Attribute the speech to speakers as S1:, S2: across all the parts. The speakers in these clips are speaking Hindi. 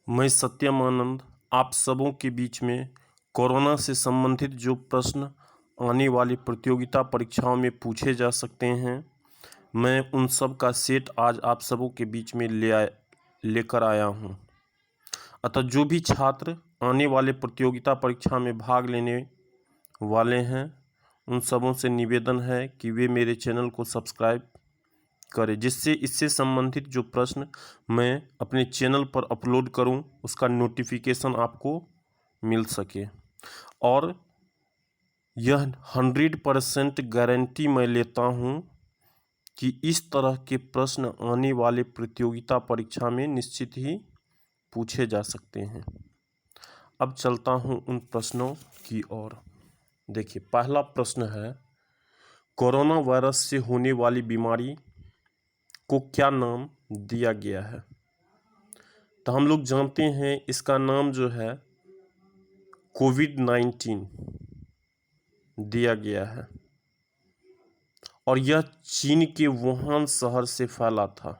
S1: मैं सत्यम आनंद आप सबों के बीच में कोरोना से संबंधित जो प्रश्न आने वाली प्रतियोगिता परीक्षाओं में पूछे जा सकते हैं, मैं उन सब का सेट आज आप सबों के बीच में लेकर आया हूं। अतः जो भी छात्र आने वाले प्रतियोगिता परीक्षा में भाग लेने वाले हैं, उन सबों से निवेदन है कि वे मेरे चैनल को सब्सक्राइब करें, जिससे इससे संबंधित जो प्रश्न मैं अपने चैनल पर अपलोड करूं, उसका नोटिफिकेशन आपको मिल सके। और यह 100% गारंटी मैं लेता हूं कि इस तरह के प्रश्न आने वाले प्रतियोगिता परीक्षा में निश्चित ही पूछे जा सकते हैं। अब चलता हूं उन प्रश्नों की ओर। देखिए, पहला प्रश्न है, कोरोना वायरस से होने वाली बीमारी को क्या नाम दिया गया है? तो हम लोग जानते हैं इसका नाम जो है कोविड-19 दिया गया है और यह चीन के वुहान शहर से फैला था।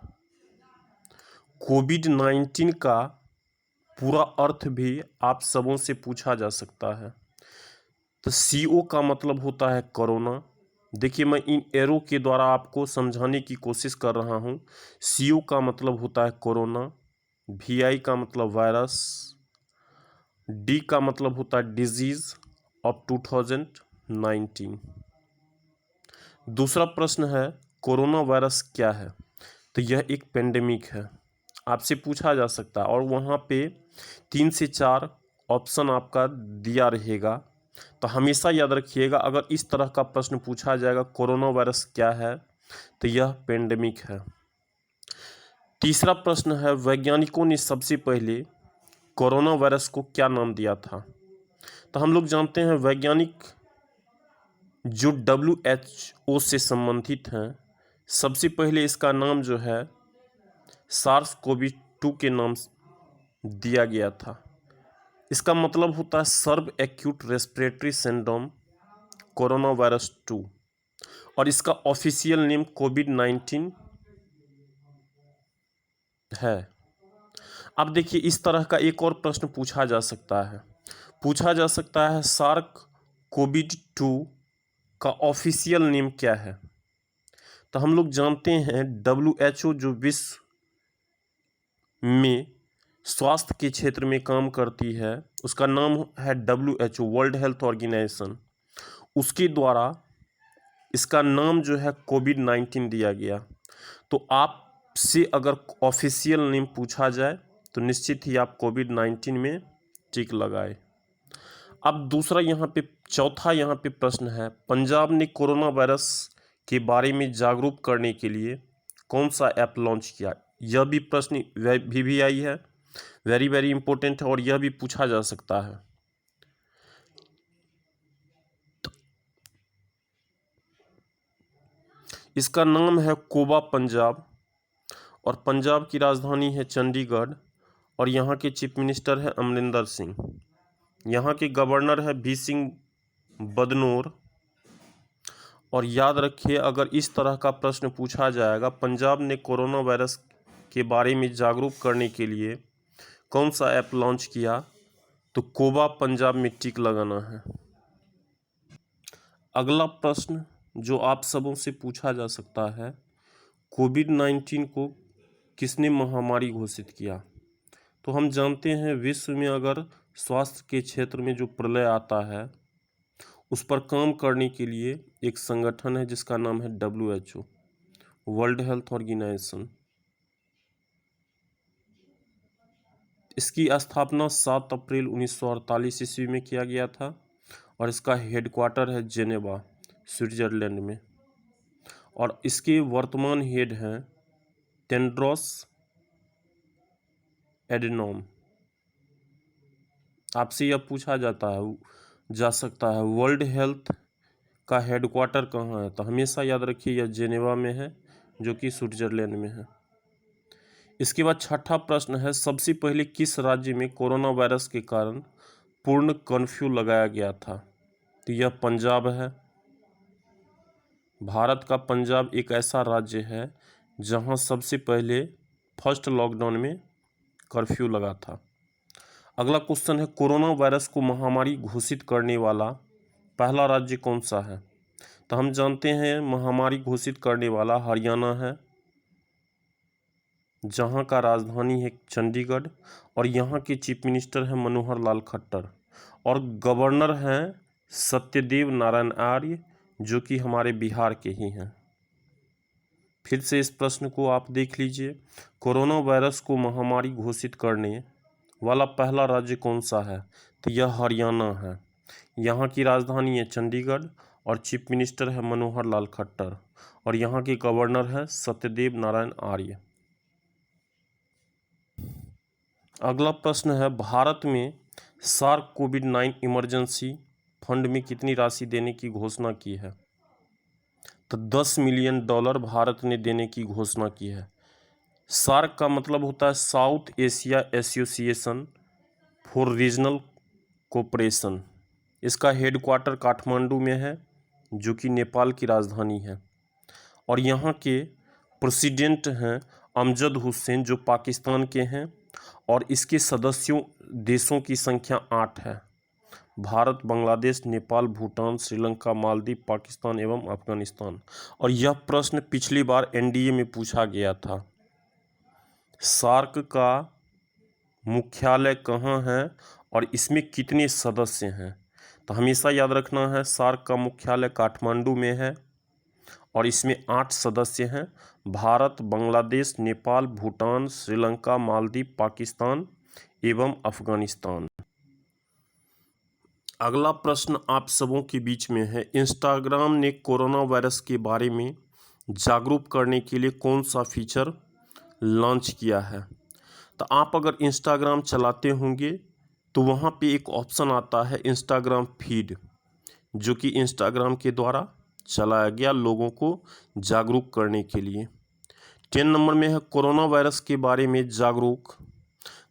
S1: कोविड-19 का पूरा अर्थ भी आप सबों से पूछा जा सकता है। तो CO का मतलब होता है कोरोना। देखिए, मैं इन एरो के द्वारा आपको समझाने की कोशिश कर रहा हूँ। CO का मतलब होता है कोरोना, VI का मतलब वायरस, D का मतलब होता है डिजीज ऑफ 2019। दूसरा प्रश्न है, कोरोना वायरस क्या है? तो यह एक पेंडेमिक है, आपसे पूछा जा सकता है और वहाँ पे 3 से 4 ऑप्शन आपका दिया रहेगा। तो हमेशा याद रखिएगा, अगर इस तरह का प्रश्न पूछा जाएगा कोरोना वायरस क्या है, तो यह पेंडेमिक है। तीसरा प्रश्न है, वैज्ञानिकों ने सबसे पहले कोरोना वायरस को क्या नाम दिया था? तो हम लोग जानते हैं वैज्ञानिक जो WHO से संबंधित हैं, सबसे पहले इसका नाम जो है SARS-CoV-2 के नाम दिया गया था। इसका मतलब होता है severe acute respiratory syndrome coronavirus 2 और इसका ऑफिशियल नेम कोविड-19 है। अब देखिए, इस तरह का एक और प्रश्न पूछा जा सकता है सार्क कोविड-2 का ऑफिशियल नेम क्या है? तो हम लोग जानते हैं WHO जो विश्व में स्वास्थ्य के क्षेत्र में काम करती है, उसका नाम है WHO, वर्ल्ड हेल्थ ऑर्गेनाइजेशन। उसके द्वारा इसका नाम जो है कोविड-19 दिया गया। तो आपसे अगर ऑफिशियल नेम पूछा जाए तो निश्चित ही आप कोविड-19 में टिक लगाए। अब दूसरा चौथा यहाँ पे प्रश्न है, पंजाब ने कोरोना वायरस के बारे में जागरूक करने के लिए कौन सा ऐप लॉन्च किया? यह भी प्रश्न VVI है, वेरी वेरी इंपॉर्टेंट है और यह भी पूछा जा सकता है। इसका नाम है कोबा पंजाब और पंजाब की राजधानी है चंडीगढ़ और यहाँ के चीफ मिनिस्टर है अमरिंदर सिंह। यहाँ के गवर्नर है V सिंह बदनोर। और याद रखिए, अगर इस तरह का प्रश्न पूछा जाएगा, पंजाब ने कोरोना वायरस के बारे में जागरूक करने के लिए कौन सा ऐप लॉन्च किया, तो कोबा पंजाब में टिक लगाना है। अगला प्रश्न जो आप सबों से पूछा जा सकता है, कोविड-19 को किसने महामारी घोषित किया? तो हम जानते हैं विश्व में अगर स्वास्थ्य के क्षेत्र में जो प्रलय आता है, उस पर काम करने के लिए एक संगठन है जिसका नाम है WHO, वर्ल्ड हेल्थ ऑर्गेनाइजेशन। इसकी स्थापना 7 अप्रैल 1948 ईस्वी में किया गया था और इसका हेडक्वार्टर है जेनेवा, स्विट्जरलैंड में। और इसके वर्तमान हेड हैं टेड्रोस एडनॉम। आपसे यह पूछा जा सकता है वर्ल्ड हेल्थ का हेडक्वार्टर कहाँ है? तो हमेशा याद रखिए यह जेनेवा में है, जो कि स्विट्जरलैंड में है। इसके बाद छठा प्रश्न है, सबसे पहले किस राज्य में कोरोना वायरस के कारण पूर्ण कर्फ्यू लगाया गया था? तो यह पंजाब है। भारत का पंजाब एक ऐसा राज्य है जहां सबसे पहले फर्स्ट लॉकडाउन में कर्फ्यू लगा था। अगला क्वेश्चन है, कोरोना वायरस को महामारी घोषित करने वाला पहला राज्य कौन सा है? तो हम जानते हैं महामारी घोषित करने वाला हरियाणा है, जहां का राजधानी है चंडीगढ़, और यहाँ के चीफ मिनिस्टर हैं मनोहर लाल खट्टर, और गवर्नर हैं सत्यदेव नारायण आर्य, जो कि हमारे बिहार के ही हैं। फिर से इस प्रश्न को आप देख लीजिए, कोरोना वायरस को महामारी घोषित करने वाला पहला राज्य कौन सा है? तो यह हरियाणा है, यहाँ की राजधानी है चंडीगढ़, और चीफ मिनिस्टर है मनोहर लाल खट्टर, और यहाँ के गवर्नर है सत्यदेव नारायण आर्य। अगला प्रश्न है, भारत में सार्क कोविड-19 इमरजेंसी फंड में कितनी राशि देने की घोषणा की है? तो $10 मिलियन भारत ने देने की घोषणा की है। सार्क का मतलब होता है south Asia association for regional cooperation. इसका हेडक्वार्टर काठमांडू में है, जो कि नेपाल की राजधानी है, और यहाँ के प्रेसिडेंट हैं अमजद हुसैन, जो पाकिस्तान के हैं, और इसके सदस्यों देशों की संख्या 8 है। भारत, बांग्लादेश, नेपाल, भूटान, श्रीलंका, मालदीव, पाकिस्तान एवं अफगानिस्तान। और यह प्रश्न पिछली बार एनडीए में पूछा गया था। सार्क का मुख्यालय कहाँ है और इसमें कितने सदस्य हैं? तो हमेशा याद रखना है, सार्क का मुख्यालय काठमांडू में है, और इसमें 8 सदस्य हैं, भारत, बांग्लादेश, नेपाल, भूटान, श्रीलंका, मालदीव, पाकिस्तान एवं अफगानिस्तान। अगला प्रश्न आप सबों के बीच में है, इंस्टाग्राम ने कोरोना वायरस के बारे में जागरूक करने के लिए कौन सा फीचर लॉन्च किया है? तो आप अगर इंस्टाग्राम चलाते होंगे तो वहाँ पे एक ऑप्शन आता है इंस्टाग्राम फीड, जो कि इंस्टाग्राम के द्वारा चलाया गया लोगों को जागरूक करने के लिए। 10 नंबर में है, कोरोना वायरस के बारे में जागरूक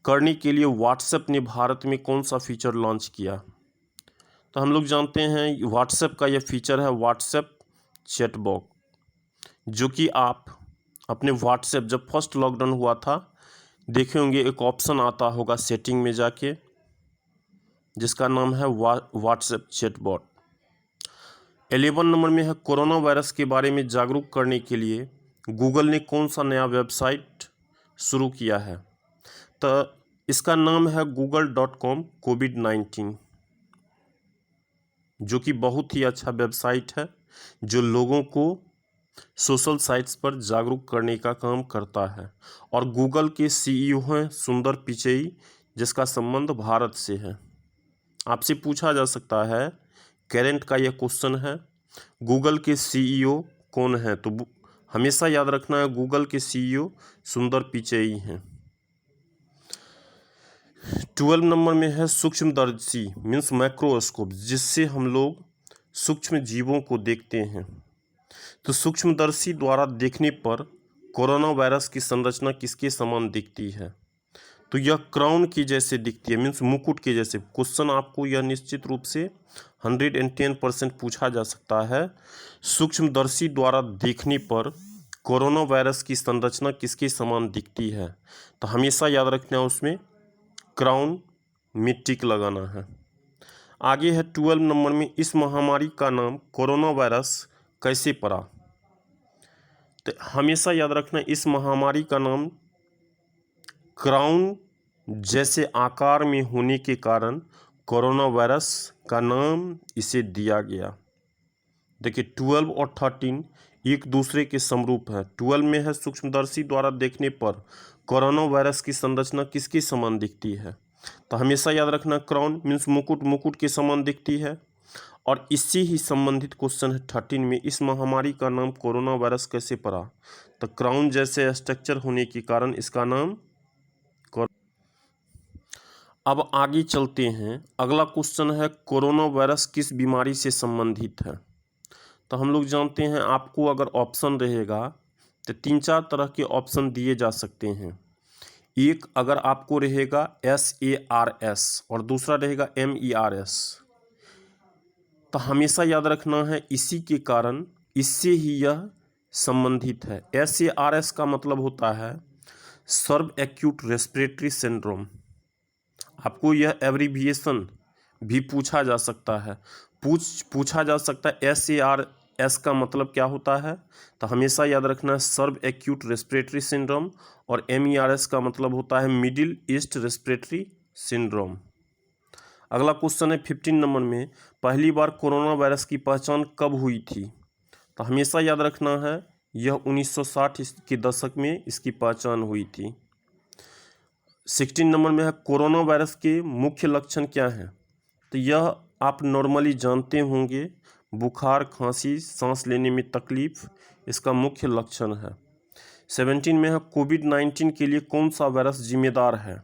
S1: करने के लिए व्हाट्सएप ने भारत में कौन सा फीचर लॉन्च किया? तो हम लोग जानते हैं व्हाट्सएप का यह फीचर है व्हाट्सएप चैटबॉट, जो कि आप अपने व्हाट्सएप, जब फर्स्ट लॉकडाउन हुआ था, देखे होंगे एक ऑप्शन आता होगा सेटिंग में जाके, जिसका नाम है व्हाट्सएप चैटबॉट। 11 नंबर में है, कोरोना वायरस के बारे में जागरूक करने के लिए गूगल ने कौन सा नया वेबसाइट शुरू किया है? तो इसका नाम है google.com COVID-19, जो कि बहुत ही अच्छा वेबसाइट है, जो लोगों को सोशल साइट्स पर जागरूक करने का काम करता है। और गूगल के सीईओ हैं सुंदर पिचई, जिसका संबंध भारत से है। आपसे पूछा जा सकता है, करंट का यह क्वेश्चन है, गूगल के सीईओ कौन है? तो हमेशा याद रखना है, गूगल के सीईओ सुंदर पिचई हैं। 12 नंबर में है, सूक्ष्मदर्शी मीन्स माइक्रोस्कोप, जिससे हम लोग सूक्ष्म जीवों को देखते हैं। तो सूक्ष्मदर्शी द्वारा देखने पर कोरोना वायरस की संरचना किसके समान दिखती है? तो यह क्राउन की जैसे दिखती है, मीन्स मुकुट के जैसे। क्वेश्चन आपको यह निश्चित रूप से 110% पूछा जा सकता है, सूक्ष्मदर्शी द्वारा देखने पर कोरोना वायरस की संरचना किसके समान दिखती है? तो हमेशा याद रखना है, उसमें क्राउन में टिक लगाना है। आगे है 12 नंबर में, इस महामारी का नाम कोरोना वायरस कैसे पड़ा? तो हमेशा याद रखना, इस महामारी का नाम क्राउन जैसे आकार में होने के कारण कोरोना वायरस का नाम इसे दिया गया। देखिए 12 और 13 एक दूसरे के समरूप है। 12 में है, सूक्ष्मदर्शी द्वारा देखने पर कोरोना वायरस की संरचना किसके समान दिखती है? तो हमेशा याद रखना, क्राउन मीन्स मुकुट, मुकुट के समान दिखती है। और इससे ही संबंधित क्वेश्चन है 13 में, इस महामारी का नाम कोरोना वायरस कैसे पड़ा? तो क्राउन जैसे स्ट्रक्चर होने के कारण इसका नाम। अब आगे चलते हैं, अगला क्वेश्चन है, कोरोना वायरस किस बीमारी से संबंधित है? तो हम लोग जानते हैं, आपको अगर ऑप्शन रहेगा तो 3-4 तरह के ऑप्शन दिए जा सकते हैं। एक अगर आपको रहेगा SARS और दूसरा रहेगा MERS। तो हमेशा याद रखना है, इसी के कारण इससे ही यह संबंधित है। SARS का मतलब होता है सर्व एक्यूट रेस्पिरेटरी सिंड्रोम, आपको यह एब्रीविएशन भी पूछा जा सकता है। पूछा जा सकता है SARS का मतलब क्या होता है, तो हमेशा याद रखना है सर्ब एक्यूट रेस्पिरेटरी सिंड्रोम, और MERS का मतलब होता है मिडिल ईस्ट रेस्पिरेटरी सिंड्रोम। अगला क्वेश्चन है 15 नंबर में, पहली बार कोरोना वायरस की पहचान कब हुई थी, तो हमेशा याद रखना है यह 1960 के दशक में इसकी पहचान हुई थी। 16 नंबर में है कोरोना वायरस के मुख्य लक्षण क्या हैं, तो यह आप नॉर्मली जानते होंगे, बुखार, खांसी, सांस लेने में तकलीफ इसका मुख्य लक्षण है। 17 में है कोविड-19 के लिए कौन सा वायरस जिम्मेदार है,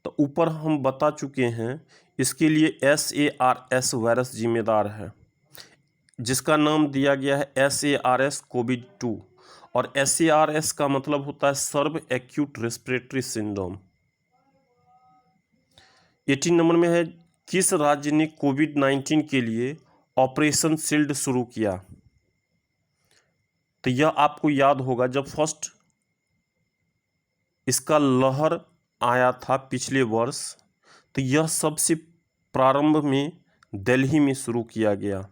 S1: तो ऊपर हम बता चुके हैं इसके लिए SARS वायरस जिम्मेदार है, जिसका नाम दिया गया है SARS कोविड-2, और SARS का मतलब होता है SERB acute respiratory syndrome. 18 number में है किस राज्य ने कोविड-19 के लिए ऑपरेशन शील्ड शुरू किया, तो यह आपको याद होगा जब फर्स्ट इसका लहर आया था पिछले वर्ष, तो यह सबसे प्रारंभ में दिल्ली में शुरू किया गया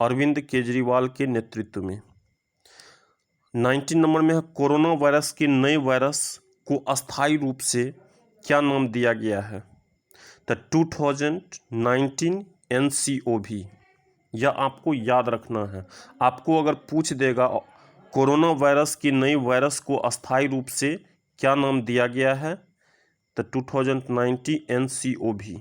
S1: अरविंद केजरीवाल के नेतृत्व में। 19 नंबर में है कोरोना वायरस के नए वायरस को अस्थायी रूप से क्या नाम दिया गया है, तो 2019 NCOV। यह आपको याद रखना है। आपको अगर पूछ देगा कोरोना वायरस के नए वायरस को अस्थायी रूप से क्या नाम दिया गया है, तो 2019 NCOV।